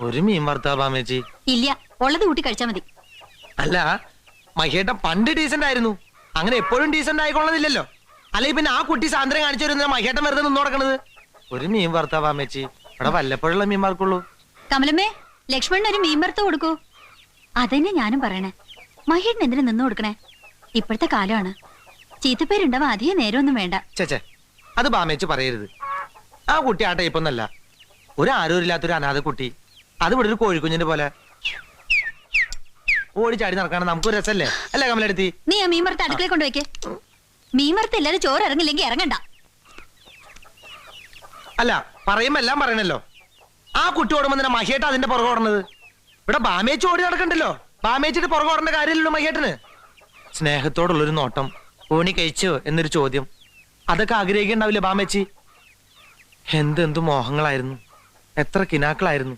ഒരു മീൻ വറുത്താ ബാമേച്ചി? ഇല്ല, ഉള്ളത് കൂട്ടി കഴിച്ചാ മതി. അല്ല, മഹേട്ടൻ പണ്ട് ഡീസന്റ് ആയിരുന്നു, അങ്ങനെ എപ്പോഴും ഡീസന്റ് ആയിക്കൊള്ളുന്നില്ലല്ലോ. അല്ലെ പിന്നെ ആ കുട്ടി സാന്ദ്രം കാണിച്ചു വരുന്ന മഹേട്ടൻ വെറുതെ നിന്ന് നടക്കണത്. ഒരു മീൻ വറുത്താ ബാമേച്ചി? ഇവിടെ വല്ലപ്പോഴുള്ള മീൻ വറുക്കുള്ളൂ. കമലമ്മേ, ലക്ഷ്മണൻ ഒരു മീൻ വറുത്ത് കൊടുക്കൂ. അതന്നെ ഞാനും പറയണേ. മഹേട്ടൻ എന്തിനു നിന്ന് കൊടുക്കണേ? ഇപ്പോഴത്തെ കാലമാണ്, ചീത്തപ്പേരുണ്ടാവാൻ അധികം നേരമൊന്നും വേണ്ട. ചേച്ചേ, അത് ബാമേച്ചി പറയരുത്. ആ കുട്ടി ആ ടൈപ്പൊന്നല്ല, ഒരു ആരോരില്ലാത്തൊരു അനാഥ കുട്ടി. അത് ഇവിടെ ഒരു കോഴിക്കുഞ്ഞിന്റെ പോലെ ഓടിച്ചാടി നടക്കാണ്. നമുക്കൊരു രസല്ലേ അല്ലേ കമലെടുത്തി? നീ ആ മീൻ വറുത്ത് അടുക്കളയിൽ കൊണ്ടുവയ്ക്ക്. മീൻ വറുത്ത് ഇല്ലാതെ ചോറ് ഇറങ്ങില്ലെങ്കിൽ ഇറങ്ങണ്ട. അല്ല, പറയുമ്പോ എല്ലാം പറയണല്ലോ. ആ കുട്ടി ഓടുമ്പോ തന്നെ മഹേട്ട അതിന്റെ പുറകെ ഓടണത്. ഇവിടെ ബാമേച്ചി ഓടി നടക്കണ്ടല്ലോ. ബാമേച്ചിട്ട് പുറകെ ഓടേണ്ട കാര്യമില്ലല്ലോ മഹേട്ടന്. സ്നേഹത്തോടുള്ളൊരു നോട്ടം, ഊണി കഴിച്ചോ എന്നൊരു ചോദ്യം, അതൊക്കെ ആഗ്രഹിക്കണ്ടാവില്ലേ ബാമേച്ചി? എന്തെന്തു മോഹങ്ങളായിരുന്നു, എത്ര കിനാക്കളായിരുന്നു.